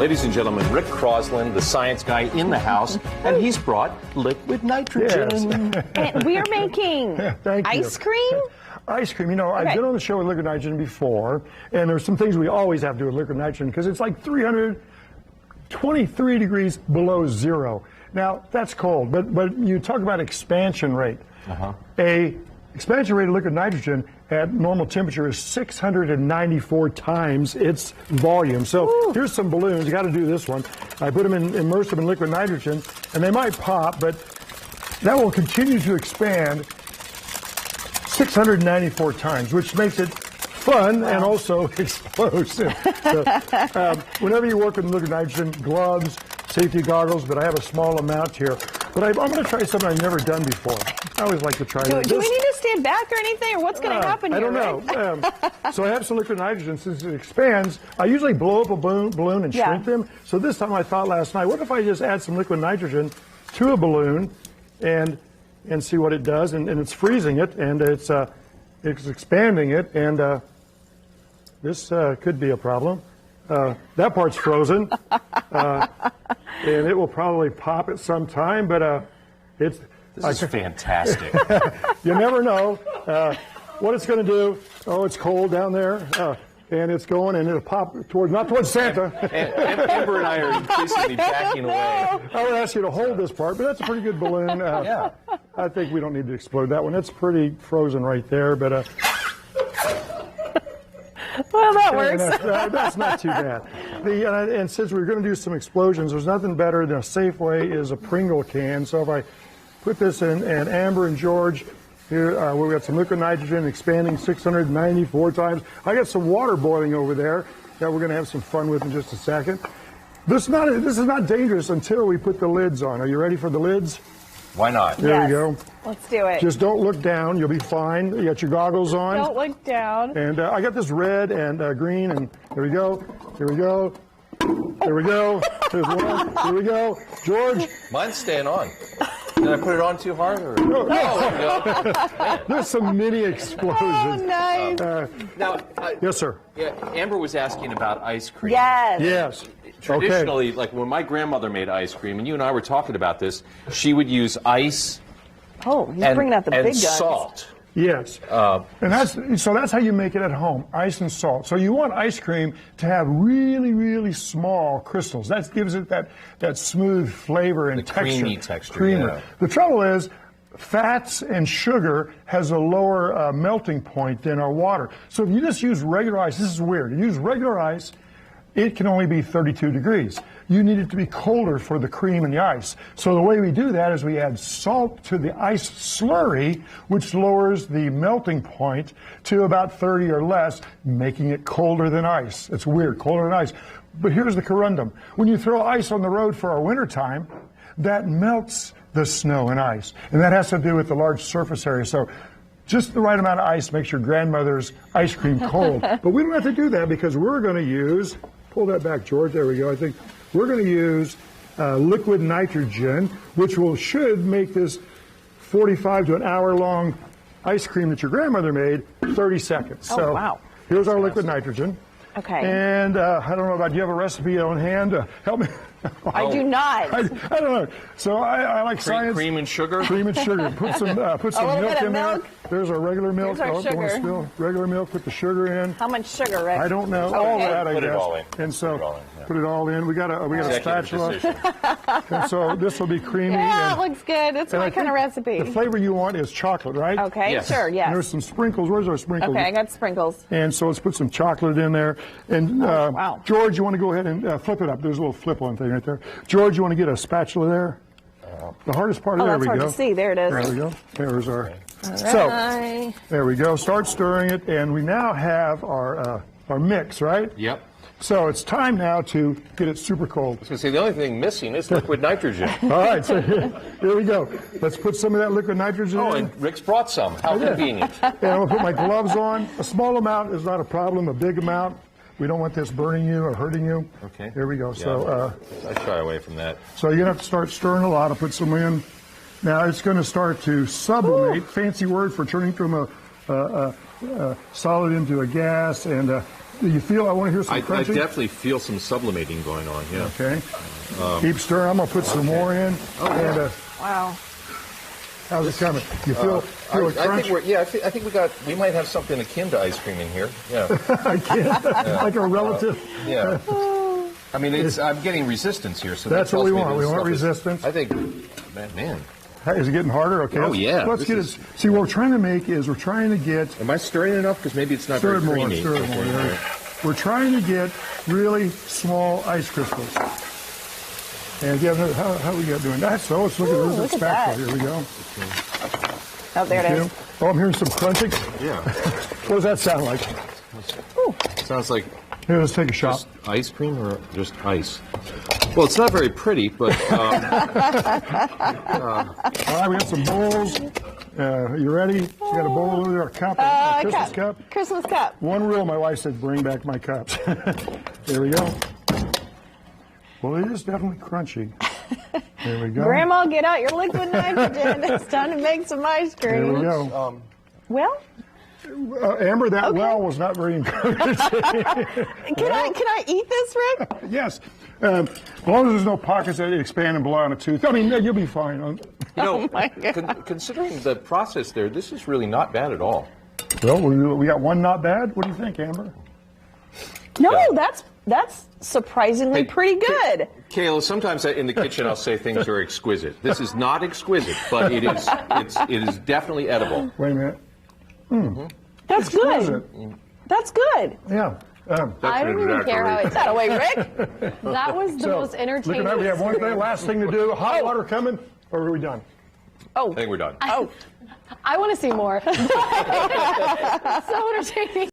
Ladies and gentlemen, Rick Crosslin, the science guy in the house, and he's brought liquid nitrogen. Yes. And we're making ice cream? Ice cream. You know, I've been on the show with liquid nitrogen before, and there's some things we always have to do with liquid nitrogen because it's like 323 degrees below zero. Now, that's cold, but you talk about expansion rate. A expansion rate of liquid nitrogen at normal temperature is 694 times its volume. So here's some balloons. You got to do this one. I put them in, immerse them in liquid nitrogen, and they might pop, but that will continue to expand 694 times, which makes it fun and also explosive. So, whenever you work with liquid nitrogen, gloves, safety goggles, but I have a small amount here. But I'm going to try something I've never done before. I always like to try this. Do we need to stand back or anything, or what's going to happen here? I don't know. So I have some liquid nitrogen. Since it expands, I usually blow up a balloon and shrink them. So this time I thought last night, what if I just add some liquid nitrogen to a balloon and see what it does? And it's freezing it, and it's expanding it, and this could be a problem. That part's frozen, and it will probably pop at some time, but This is fantastic. You never know what it's going to do. Oh, it's cold down there, and it's going, and it'll pop not towards Santa. and Amber and I are increasingly backing away. I would ask you to hold this part, but that's a pretty good balloon. Yeah. I think we don't need to explode that one. It's pretty frozen right there, but well, that works. That's not too bad. And since we're going to do some explosions, there's nothing better than a safe way is a Pringle can. So if I put this in, and Amber and George, here we got some liquid nitrogen expanding 694 times. I got some water boiling over there that we're going to have some fun with in just a second. This is not dangerous until we put the lids on. Are you ready for the lids? Why not? There we go. Let's do it. Just don't look down. You'll be fine. You got your goggles on. Don't look down. And I got this red and green, and there we go. Here we go. There we go. There's one. Here we go. George. Mine's staying on. Did I put it on too hard? Or? No. Oh, There's some mini explosions. Oh, nice. Now, Yes, sir. Yeah, Amber was asking about ice cream. Yes. Yes. Traditionally, like when my grandmother made ice cream, and you and I were talking about this, she would use ice Oh, he's bringing out the big and guns. salt. Yes. And that's how you make it at home, ice and salt. So you want ice cream to have really, really small crystals. That gives it that smooth flavor and texture. Creamy texture. Creamer. Yeah. The trouble is, fats and sugar has a lower melting point than our water. So if you just use regular ice, this is weird. You use regular ice, it can only be 32 degrees. You need it to be colder for the cream and the ice. So the way we do that is we add salt to the ice slurry, which lowers the melting point to about 30 or less, making it colder than ice. It's weird, colder than ice. But here's the corundum. When you throw ice on the road for our winter time, that melts the snow and ice. And that has to do with the large surface area. So just the right amount of ice makes your grandmother's ice cream cold. But we don't have to do that because we're going to use, pull that back, George, there we go. I think we're going to use liquid nitrogen, which should make this 45 to an hour long ice cream that your grandmother made 30 seconds. Oh, so wow. Here's our liquid nitrogen. Okay. And I don't know about, do you have a recipe on hand? Help me. I do not. I don't know. So I like science. Cream and sugar? Cream and sugar. Put some milk in there. There's our regular milk. Here's our Don't want to sugar. spill. Regular milk. Put the sugar in. How much sugar, Rick? I don't know. Okay. All that, I Put guess. it all in. And so Put it all in, yeah. put it all in. We got a Executive spatula. decision. And so this will be creamy. Yeah, and, it looks good. It's and my I kind of think recipe. The flavor you want is chocolate, right? Okay, Yes. sure, And yes. there's some sprinkles. Where's our sprinkles? Okay, I got sprinkles. And so let's put some chocolate in there. And wow. George, you want to go ahead and flip it up. There's a little flip-on thing right there. George, you want to get a spatula there? The hardest part, there that's we hard go. to see. There it is. There we go. There's our. All So right. there we go. Start stirring it, and we now have our mix, right? Yep. So it's time now to get it super cold. I was going to say, the only thing missing is liquid nitrogen. All right, so here we go. Let's put some of that liquid nitrogen Oh, in. and Rick's brought some. How convenient. And I'm going to put my gloves on. A small amount is not a problem. A big amount, we don't want this burning you or hurting you. Okay. Here we go. Yeah, So, I shy away from that. so you're going to have to start stirring a lot. I'll put some in. Now it's going to start to sublimate. Fancy word for turning from a solid into a gas. And Do you feel? I want to hear some I crunching. definitely feel some sublimating going on. Yeah. Okay. Keep stirring. I'm gonna put some more in. And, Wow. how's it coming? You feel a I crunch? think I think we might have something akin to ice cream in here. Yeah. I can't. Like a relative. Yeah. I mean, I'm getting resistance here, so That's that what we tells me want. this We want stuff is- resistance. I think, man. Hey, is it getting harder? Okay. Oh, yeah. Let's This get is- it. See, what we're trying to make is we're trying to get Am I stirring enough? Because maybe it's not stir very it more. creamy. Stir it more. Okay, all Yeah. right. We're trying to get really small ice crystals. And yeah, how we got doing that? So let's look at this look at spatula. that. Here we go. Oh, there it is. Oh, I'm hearing some crunching. Yeah. What does that sound like? Sounds like Here, let's take a shot. just ice cream or just ice. Well, it's not very pretty, but All right, we got some bowls. You ready? You got a bowl over there, a cup, a Christmas cup. Christmas cup. One rule, my wife said, bring back my cups. There we go. Well, it is definitely crunchy. There we go. Grandma, get out your liquid nitrogen. It's time to make some ice There cream. we go. Well, Amber, that Okay. well was not very encouraging. can I eat this, Rick? Yes. As long as there's no pockets that expand and blow out a tooth. I mean, you'll be fine. you know, my God. considering the process there, this is really not bad at all. Well, we got one not bad. What do you think, Amber? No, Yeah. that's surprisingly Hey, pretty good. Kayla, sometimes in the kitchen I'll say things are exquisite. This is not exquisite, but it is definitely edible. Wait a minute. That's good. Exquisite. That's good. Yeah. I don't even care how Put it's. that away, Rick. That was the most entertaining. Look at that. We have one thing, last thing to do. Hot water coming, or are we done? Oh, I think we're done. oh. I want to see more. So entertaining.